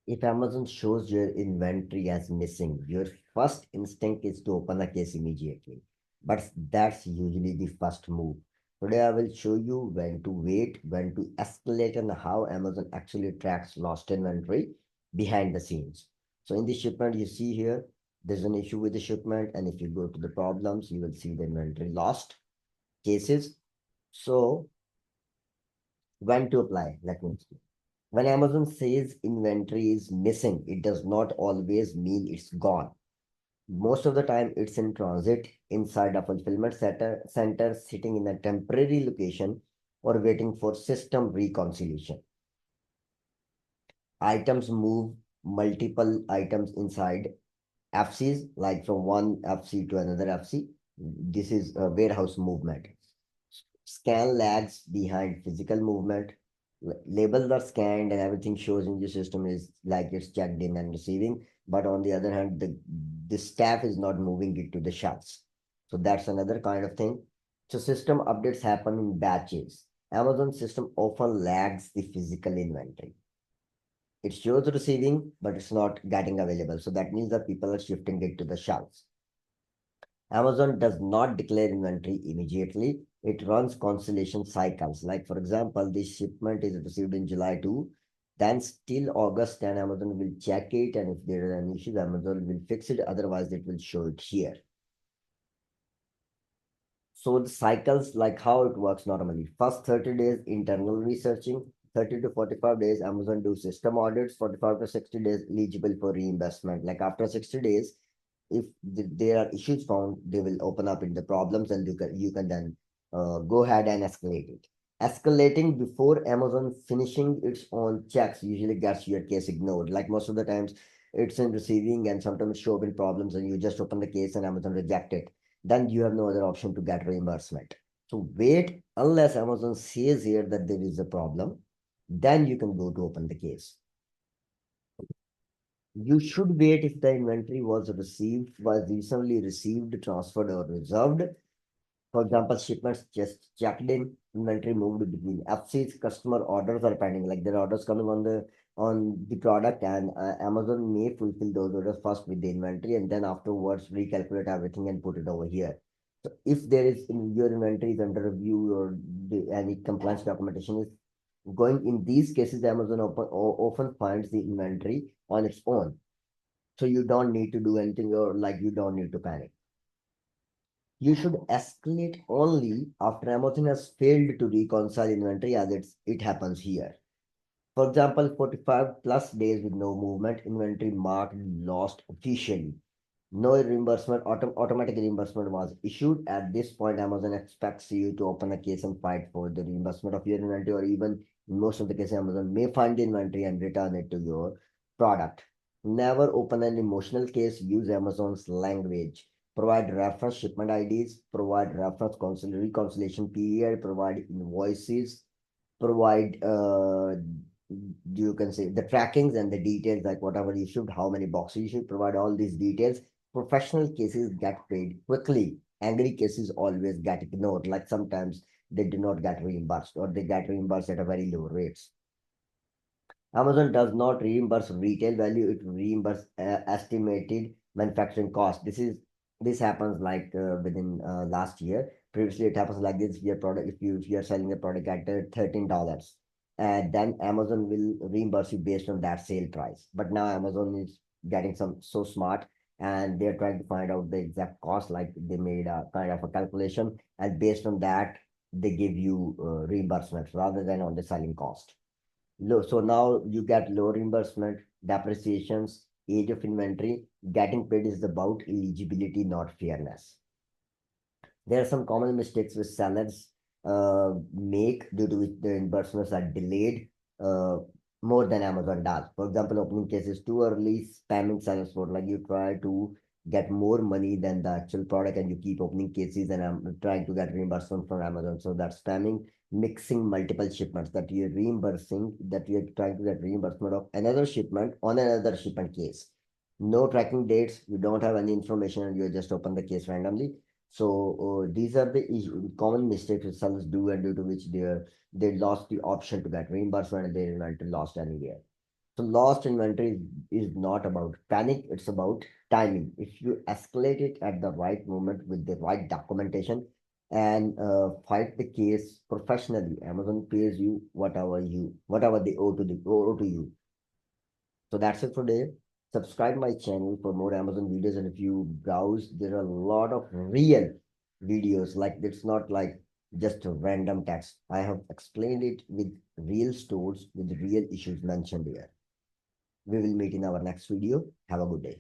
If Amazon shows your inventory as missing, your first instinct is to open a case immediately. But that's usually the first move. Today, I will show you when to wait, when to escalate, and how Amazon actually tracks lost inventory behind the scenes. So, in the shipment, you see here, there's an issue with the shipment. And if you go to the problems, you will see the inventory lost cases. So, when to apply? Let me explain. When Amazon says inventory is missing, it does not always mean it's gone. Most of the time, it's in transit inside a fulfillment center sitting in a temporary location or waiting for system reconciliation. Items move multiple items inside FCs, like from one FC to another FC. This is a warehouse movement. Scan lags behind physical movement. Labels are scanned and everything shows in the system is like it's checked in and receiving. But on the other hand, the staff is not moving it to the shelves. So that's another kind of thing. So system updates happen in batches. Amazon system often lags the physical inventory. It shows receiving, but it's not getting available. So that means that people are shifting it to the shelves. Amazon does not declare inventory immediately. It runs consolidation cycles. Like, for example, this shipment is received in July 2, then still August, and Amazon will check it. And if there are any issues, Amazon will fix it. Otherwise, it will show it here. So the cycles, like how it works normally. First 30 days, internal researching. 30 to 45 days, Amazon do system audits. 45 to 60 days, eligible for reimbursement. Like after 60 days, if there are issues found, they will open up in the problems and you can then go ahead and escalate it. Escalating before Amazon finishing its own checks usually gets your case ignored. Like most of the times, it's in receiving and sometimes show up in problems and you just open the case and Amazon reject it. Then you have no other option to get reimbursement. So wait unless Amazon says here that there is a problem, then you can go to open the case. You should wait if the inventory was recently received, transferred, or reserved. For example, shipments just checked in, inventory moved between FCs, customer orders are pending, like there are orders coming on the product, and Amazon may fulfill those orders first with the inventory and then afterwards recalculate everything and put it over here. So if there is in your inventory is under review or any compliance documentation is going in these cases, Amazon often finds the inventory on its own. So you don't need to do anything or like you don't need to panic. You should escalate only after Amazon has failed to reconcile inventory as it happens here. For example, 45 plus days with no movement, inventory marked lost officially. No reimbursement, automatic reimbursement was issued. At this point, Amazon expects you to open a case and fight for the reimbursement of your inventory, or even in most of the cases, Amazon may find the inventory and return it to your product. Never open an emotional case, use Amazon's language. Provide reference shipment IDs, provide reference reconciliation period, provide invoices, provide you can say the trackings and the details like whatever you should, how many boxes you should provide all these details. Professional cases get paid quickly. Angry cases always get ignored. Like sometimes they do not get reimbursed or they get reimbursed at a very low rates. Amazon does not reimburse retail value; it reimburses estimated manufacturing cost. This happens like within last year. Previously, it happens like this: your product, if you are selling a product at $13, and then Amazon will reimburse you based on that sale price. But now Amazon is getting some so smart, and they're trying to find out the exact cost. Like they made a kind of a calculation, and based on that, they give you reimbursement rather than on the selling cost. Low. So now you get low reimbursement, depreciations, age of inventory. Getting paid is about eligibility, not fairness. There are some common mistakes which sellers make due to which the reimbursements are delayed more than Amazon does. For example, opening cases too early, spamming sellers for like you try to get more money than the actual product and you keep opening cases and I'm trying to get reimbursement from Amazon. So that's spamming, mixing multiple shipments that you're reimbursing, that you're trying to get reimbursement of another shipment on another shipment case. No tracking dates, you don't have any information and you just open the case randomly. So these are the common mistakes which sellers do and due to which they lost the option to get reimbursement and they lost anywhere. So lost inventory is not about panic, it's about timing. If you escalate it at the right moment with the right documentation and fight the case professionally, Amazon pays you whatever they owe to you. So that's it for today. Subscribe my channel for more Amazon videos, and if you browse, there are a lot of real videos. Like it's not like just a random text. I have explained it with real stores with real issues mentioned here. We will meet in our next video. Have a good day.